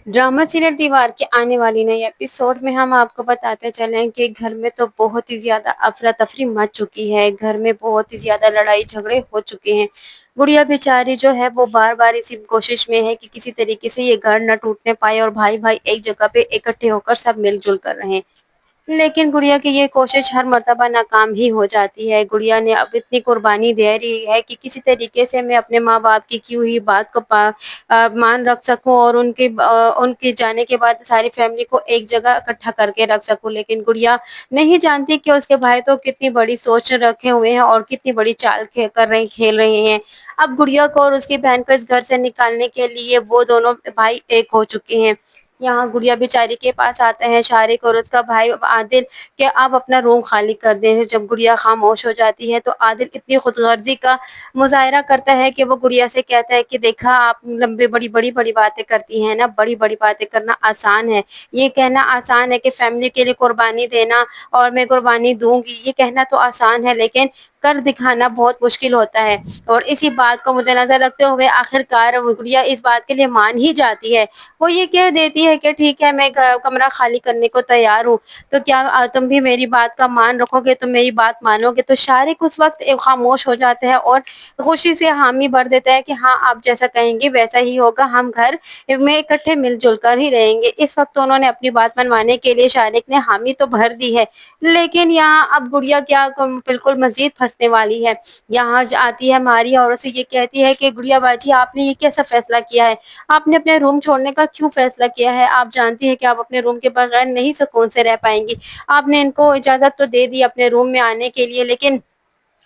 Drama serial दीवार के आने वाली नई एपिसोड में हम आपको बताते चलें कि घर में तो बहुत ही ज्यादा अफरा तफरी मच चुकी है। घर में बहुत ही ज्यादा लड़ाई झगड़े हो चुके हैं। गुड़िया बेचारी जो है वो बार बार इसी कोशिश में है कि किसी तरीके से ये घर न टूटने पाए और भाई भाई एक जगह पे इकट्ठे होकर सब मिलजुल कर रहे। लेकिन गुड़िया की ये कोशिश हर मर्तबा नाकाम ही हो जाती है। गुड़िया ने अब इतनी कुर्बानी दे रही है कि किसी तरीके से मैं अपने माँ बाप की हुई बात को मान रख सकूं और उनके जाने के बाद सारी फैमिली को एक जगह इकट्ठा करके रख सकूं। लेकिन गुड़िया नहीं जानती कि उसके भाई तो कितनी बड़ी सोच रखे हुए हैं और कितनी बड़ी चाल खेल रहे हैं। अब गुड़िया को और उसकी बहन को इस घर से निकालने के लिए वो दोनों भाई एक हो चुके हैं। यहाँ गुड़िया बेचारी के पास आते हैं शारिक और उसका भाई आदिल कि आप अपना रूम खाली कर दें। जब गुड़िया खामोश हो जाती है तो आदिल इतनी खुदगर्जी का मुजाहरा करता है कि वो गुड़िया से कहता है कि देखा आप लंबी बड़ी बड़ी बड़ी बातें करती हैं ना, बड़ी बड़ी बातें करना आसान है, ये कहना आसान है कि फैमिली के लिए कुर्बानी देना और मैं कुर्बानी दूंगी, ये कहना तो आसान है लेकिन कर दिखाना बहुत मुश्किल होता है। और इसी बात को मद्देनजर रखते हुए आखिरकार गुड़िया इस बात के लिए मान ही जाती है। वो ये कह देती है कि ठीक है मैं कमरा खाली करने को तैयार हूँ, तो क्या तुम भी मेरी बात का मान रखोगे, तुम मेरी बात मानोगे। तो शारिक उस वक्त खामोश हो जाते हैं और खुशी से हामी भर देता है कि हाँ आप जैसा कहेंगे वैसा ही होगा, हम घर में इकट्ठे मिलजुल कर ही रहेंगे। इस वक्त तो उन्होंने अपनी बात मनवाने के लिए शारिक ने हामी तो भर दी है। लेकिन यहाँ अब गुड़िया क्या बिल्कुल मजीद फंसने वाली है। यहाँ आती है मारिया और उसे ये कहती है कि गुड़िया बाजी आपने ये कैसा फैसला किया है, आपने अपने रूम छोड़ने का क्यों फैसला किया है, आप जानती है कि आप अपने रूम के बगैर नहीं सुकून से रह पाएंगी। आपने इनको इजाजत तो दे दी अपने रूम में आने के लिए, लेकिन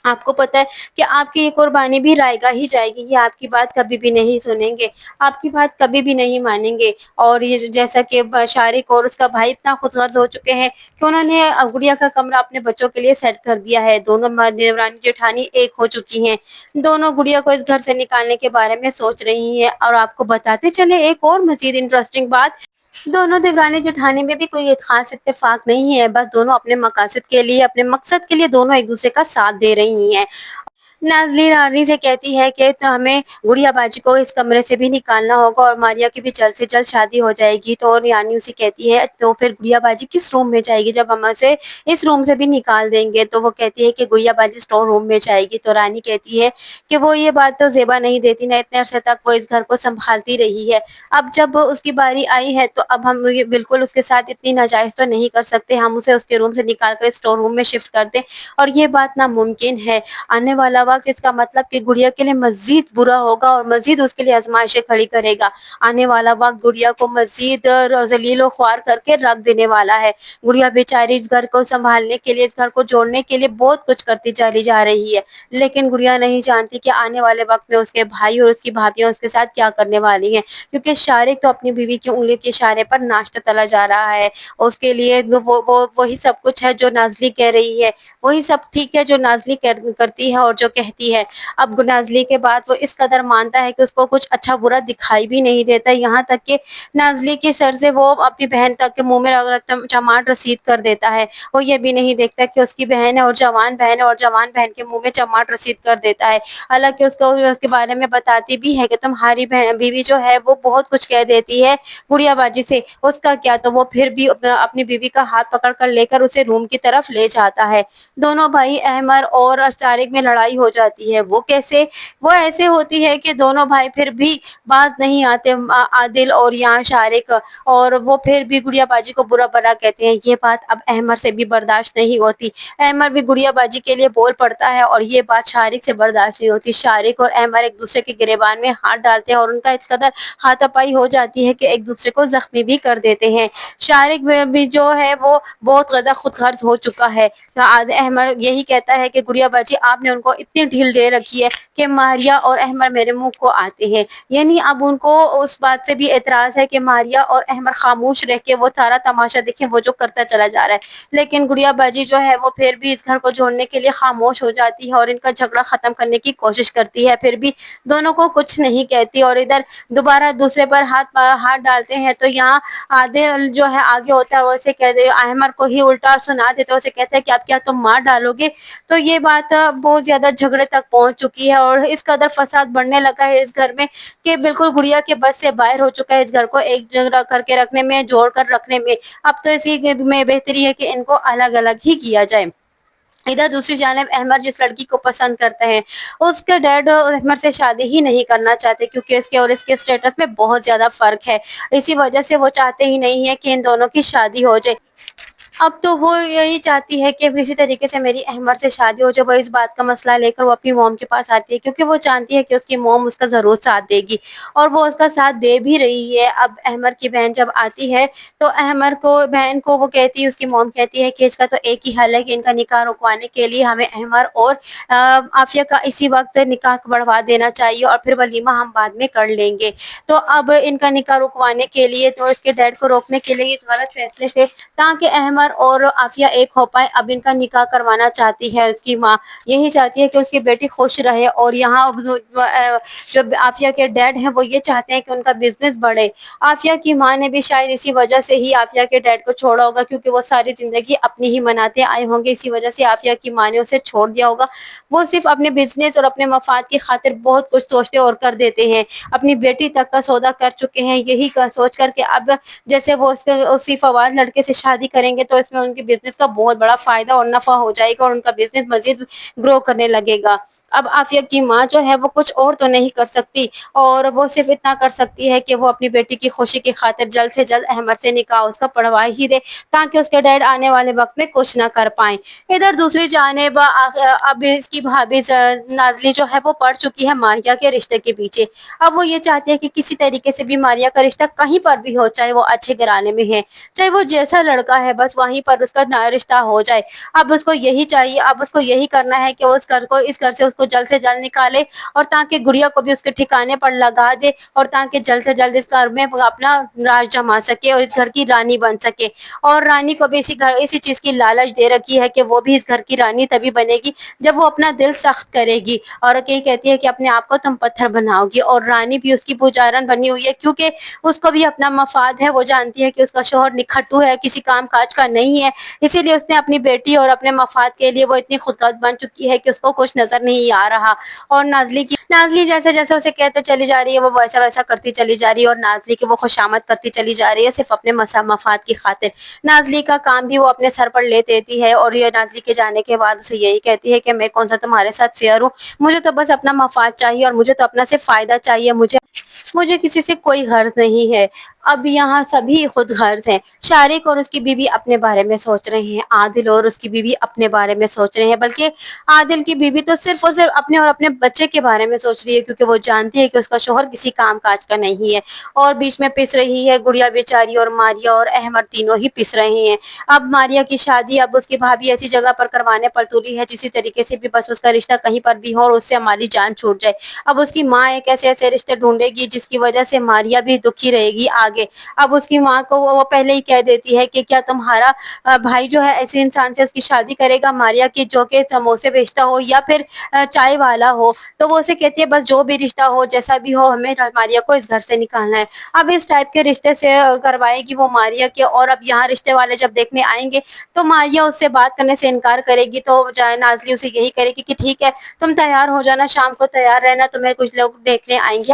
आपको पता है कि आपकी ये कुर्बानी भी रायगा ही जाएगी, ये आपकी बात कभी भी नहीं सुनेंगे, आपकी बात कभी भी नहीं मानेंगे। और ये जैसा कि शारिक और उसका भाई इतना खुदगर्ज हो चुके हैं कि उन्होंने गुड़िया का कमरा अपने बच्चों के लिए सेट कर दिया है। दोनों देवरानी जेठानी एक हो चुकी हैं। दोनों गुड़िया को इस घर से निकालने के बारे में सोच रही हैं। और आपको बताते चले एक और मजीद इंटरेस्टिंग बात, दोनों देवरानी जेठानी में भी कोई एक खास इत्तेफाक नहीं है, बस दोनों अपने मकासद के लिए, अपने मकसद के लिए दोनों एक दूसरे का साथ दे रही हैं। नाज़ली रानी से कहती है कि तो हमें गुड़िया बाजी को इस कमरे से भी निकालना होगा और मारिया की भी जल्द से जल्द शादी हो जाएगी। तो रानी उसे कहती है तो फिर गुड़िया बाजी किस रूम में जाएगी जब हम उसे इस रूम से भी निकाल देंगे। तो वो कहती है कि गुड़िया बाजी स्टोर रूम में जाएगी। तो रानी कहती है कि वो ये बात तो जेबा नहीं देती ना, इतने अरसे तक वो इस घर को संभालती रही है, अब जब उसकी बारी आई है तो अब हम ये बिल्कुल उसके साथ इतनी नाजायज तो नहीं कर सकते, हम उसे उसके रूम से निकाल कर स्टोर रूम में शिफ्ट कर दें। और ये बात नामुमकिन है। आने वाला वक्त इसका मतलब कि गुड़िया के लिए मजीद बुरा होगा और मजीद उसके लिए आजमाइशें खड़ी करेगा। आने वाला वक्त गुड़िया को मजीद जलील ख्वार करके रख देने वाला है। गुड़िया बेचारी इस घर को संभालने के लिए, इस घर को जोड़ने के लिए बहुत कुछ करती चली जा रही है, लेकिन गुड़िया नहीं जानती कि आने वाले वक्त में उसके भाई और उसकी भाभियां उसके साथ क्या करने वाली हैं। क्योंकि शारिक तो अपनी बीवी की उंगली के इशारे पर नाचता चला जा रहा है। उसके लिए वो वही सब कुछ है जो नाज़ली कह रही है, वही सब ठीक है जो नाज़ली करती है और जो कहती है। अब नाज़ली के बाद वो इस कदर मानता है कि उसको कुछ अच्छा बुरा दिखाई भी नहीं देता, यहाँ तक कि नाज़ली के सर से वो अपनी बहन तक के मुंह में चमाट रसीद कर देता है। वो ये भी नहीं देखता कि उसकी बहन है और जवान बहन है और जवान बहन के मुंह में चमाट रसीद कर देता है। हालांकि उसको उसके बारे में बताती भी है कि तुम्हारी बीवी जो है वो बहुत कुछ कह देती है गुड़िया बाजी से, उसका क्या, तो वो फिर भी अपनी बीवी का हाथ पकड़ कर लेकर उसे रूम की तरफ ले जाता है। दोनों भाई अहमर और शारिक में लड़ाई हो जाती है। वो कैसे, वो ऐसे होती है कि दोनों भाई फिर भी बाज नहीं आते, आदिल और यहाँ शारिक, और वो फिर भी गुड़िया बाजी को बुरा भला कहते हैं। ये बात अब अहमर से भी बर्दाश्त नहीं होती। अहमर भी गुड़िया बाजी के लिए बोल पड़ता है और ये बात शारिक से बर्दाश्त नहीं होती। शारिक और अहमर एक दूसरे के गिरेबान में हाथ डालते हैं और उनका इस कदर हाथापाई हो जाती है कि एक दूसरे को जख्मी भी कर देते हैं। शारिक भी जो है वो बहुत ज्यादा खुदगर्ज हो चुका है। अहमर यही कहता है कि गुड़िया बाजी आपने उनको इतनी ढील दे रखी है कि मारिया और अहमर मेरे मुंह को आते हैं। यानी अब उनको उस बात से भी एतराज है कि मारिया और अहमर खामोश रह के वो सारा तमाशा देखें वो जो करता चला जा रहा है। लेकिन गुड़िया बाजी जो है वो फिर भी इस घर को जोड़ने के लिए खामोश हो जाती है और इनका झगड़ा खत्म करने की कोशिश करती है, फिर भी दोनों को कुछ नहीं कहती। और इधर दोबारा दूसरे पर हाथ डालते हैं तो यहाँ आदिल जो है आगे होता है, वो उसे कहते अहमर को ही उल्टा सुना देते, उसे कहते हैं कि आप क्या तुम मार डालोगे। तो ये बात बहुत ज्यादा झगड़े तक पहुंच चुकी है और इस कदर फसाद बढ़ने लगा है इस घर में कि बिल्कुल गुड़िया के बस से बाहर हो चुका है इस घर को एक जगह करके रखने में, जोड़ कर रखने में। अब तो इसी में बेहतरी है कि इनको अलग अलग ही किया जाए। इधर दूसरी जानिब अहमद जिस लड़की को पसंद करते हैं, उसके डैड अहमद से शादी ही नहीं करना चाहते क्योंकि इसके और इसके स्टेटस में बहुत ज्यादा फर्क है। इसी वजह से वो चाहते ही नहीं है कि इन दोनों की शादी हो जाए। अब तो वो यही चाहती है कि किसी तरीके से मेरी अहमद से शादी हो जाए। वो इस बात का मसला लेकर वो अपनी मॉम के पास आती है क्योंकि वो जानती है कि उसकी मॉम उसका ज़रूर साथ देगी और वो उसका साथ दे भी रही है। अब अहमद की बहन जब आती है तो अहमद को बहन को वो कहती है, उसकी मॉम कहती है कि इसका तो एक ही हल है कि इनका निकाह रुकवाने के लिए हमें अहमद और आफिया का इसी वक्त निकाह बढ़वा देना चाहिए और फिर वलीमा हम बाद में कर लेंगे। तो अब इनका निकाह रुकवाने के लिए तो इसके डैड को रोकने के लिए इस गलत फैसले से, ताकि अहमद और आफिया एक हो पाए, अब इनका निकाह करवाना चाहती है उसकी माँ। यही चाहती है कि उसकी बेटी खुश रहे और यहाँ जो आफिया के डैड हैं वो ये चाहते हैं कि उनका बिजनेस बढ़े। आफिया की माँ ने भी शायद इसी वजह से ही आफिया के डैड को छोड़ा होगा क्योंकि वो सारी जिंदगी अपनी ही मनाते आए होंगे, इसी वजह से आफिया की माँ ने उसे छोड़ दिया होगा। वो सिर्फ अपने बिजनेस और अपने मफाद की खातिर बहुत कुछ सोचते और कर देते हैं। अपनी बेटी तक का सौदा कर चुके हैं यही सोच करके अब जैसे वो उसी फवाद लड़के से शादी करेंगे तो इसमें उनके बिजनेस का बहुत बड़ा फायदा और नफा हो जाएगा और उनका बिजनेस मजीद ग्रो करने लगेगा। अब आफिया की माँ जो है वो कुछ और तो नहीं कर सकती और वो सिर्फ इतना कर सकती है कि वो अपनी बेटी की खुशी की खातिर जल्द से जल्द अहमद से निकाह उसका पढ़वा ही दे ताकि उसके डैड आने वाले वक्त में कुछ ना कर पाए। इधर दूसरी जानिब अब इसकी भाभी नाजली जो है वो पड़ चुकी है मारिया के रिश्ते के पीछे। अब वो ये चाहती है कि किसी तरीके से भी मारिया का रिश्ता कहीं पर भी हो, चाहे वो अच्छे घराने में है, चाहे वो जैसा लड़का है, बस वहीं पर उसका नया रिश्ता हो जाए। अब उसको यही चाहिए, अब उसको यही करना है कि वो इस घर से उसको जल्द से जल्द निकाले और ताकि गुड़िया को भी उसके ठिकाने पर लगा दे और ताकि जल्द से जल्द इस घर में अपना राज जमा सके और इस घर की रानी बन सके। और रानी को भी इसी चीज की लालच दे रखी है कि वो भी इस घर की रानी तभी बनेगी जब वो अपना दिल सख्त करेगी और कहीं कहती है कि अपने आप को तुम पत्थर बनाओगी। और रानी भी उसकी पुजारन बनी हुई है क्योंकि उसको भी अपना मफाद है, वो जानती है कि उसका शोहर निखट्टू है, किसी काम काज का नहीं है, इसीलिए उसने अपनी बेटी और अपने मफाद के लिए वो इतनी खुदगर्ज बन चुकी है कि उसको कुछ नजर नहीं आ रहा। और नाजली जैसे जैसे उसे कहते चली जा रही है वो वैसा वैसा करती चली जा रही है और नाजली की वो खुशामद करती चली जा रही है सिर्फ अपने मफाद की खातिर। नाजली का काम भी वो अपने सर पर ले देती है और ये नाजली के जाने के बाद उसे यही कहती है कि मैं कौन सा तुम्हारे साथ फेयर हूँ, मुझे तो बस अपना मफाद चाहिए और मुझे तो अपना सिर्फ फायदा चाहिए, मुझे किसी से कोई गर्ज नहीं है। अब यहाँ सभी खुद गर्ज हैं। शारिक और उसकी बीवी अपने बारे में सोच रहे हैं, आदिल और उसकी बीवी अपने बारे में सोच रहे हैं, बल्कि आदिल की बीवी तो सिर्फ और सिर्फ अपने और अपने बच्चे के बारे में सोच रही है क्योंकि वो जानती है कि उसका शोहर किसी काम काज का नहीं है। और बीच में पिस रही है गुड़िया बेचारी और मारिया और अहमद, तीनों ही पिस रहे हैं। अब मारिया की शादी अब उसकी भाभी ऐसी जगह पर करवाने पर तुली है जिसी तरीके से भी बस उसका रिश्ता कहीं पर भी हो और उससे हमारी जान छूट जाए। अब उसकी माँ एक ऐसे ऐसे रिश्ते ढूंढेगी जिसकी वजह से मारिया भी दुखी रहेगी आगे। अब उसकी माँ को वो पहले ही कह देती है कि क्या तुम्हारा भाई जो है ऐसे इंसान से उसकी शादी करेगा मारिया की जो कि समोसे बेचता हो या फिर चाय वाला हो। तो वो उसे कहती है बस जो भी रिश्ता हो जैसा भी हो हमें मारिया को इस घर से निकालना है। अब इस टाइप के रिश्ते से करवाएगी वो मारिया के और अब यहाँ रिश्ते वाले जब देखने आएंगे तो मारिया उससे बात करने से इनकार करेगी। तो नाजली उसे यही करेगी कि ठीक है तुम तैयार हो जाना, शाम को तैयार रहना, तुम्हें कुछ लोग देखने आएंगे।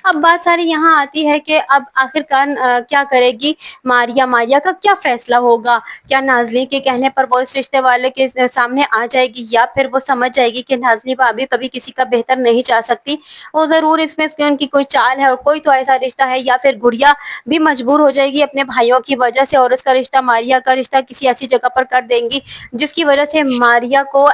अब बात सारी यहाँ आती है कि अब आखिरकार क्या करेगी मारिया, मारिया का क्या फैसला होगा? क्या नाजली के कहने पर वो इस रिश्ते वाले के सामने आ जाएगी या फिर वो समझ जाएगी कि नाजली भाभी कभी किसी का बेहतर नहीं चाह सकती, वो जरूर इसमें उनकी कोई चाल है और कोई तो ऐसा रिश्ता है, या फिर गुड़िया भी मजबूर हो जाएगी अपने भाइयों की वजह से और उसका रिश्ता मारिया का रिश्ता किसी ऐसी जगह पर कर देंगी जिसकी वजह से मारिया को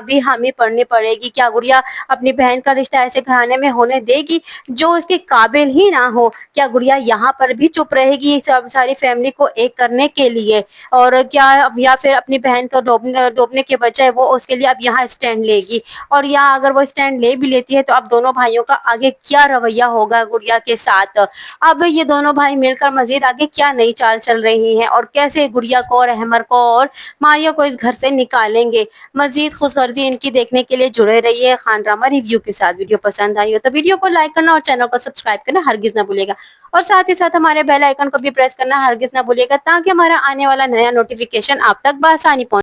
भी हामी पड़नी पड़ेगी। क्या गुड़िया अपनी बहन का रिश्ता ऐसे घराने में होने देगी जो उसके काबिल ही ना हो? क्या गुड़िया यहाँ पर भी चुप रहेगी सब सारी फैमिली को एक करने के लिए? और क्या या फिर अपनी बहन को डोबने के बजाय वो उसके लिए अब यहाँ स्टैंड लेगी? और यहाँ अगर वो स्टैंड ले भी लेती है तो अब दोनों भाइयों का आगे क्या रवैया होगा गुड़िया के साथ? अब ये दोनों भाई मिलकर मजीद आगे क्या नई चाल चल रही है और कैसे गुड़िया को और अहमद को और मारिया को इस घर से निकालेंगे? मजीद खुशगर्जी इनकी देखने के लिए जुड़े रहिए खान ड्रामा रिव्यू के साथ। वीडियो पसंद आई हो तो वीडियो को लाइक करना और चैनल को सब्सक्राइब करना हरगिज ना भूलिएगा और साथ ही साथ हमारे बेल आइकन को भी प्रेस करना हरगिज ना भूलिएगा ताकि हमारा आने वाला नया नोटिफिकेशन आप तक बआसानी पहुंचे।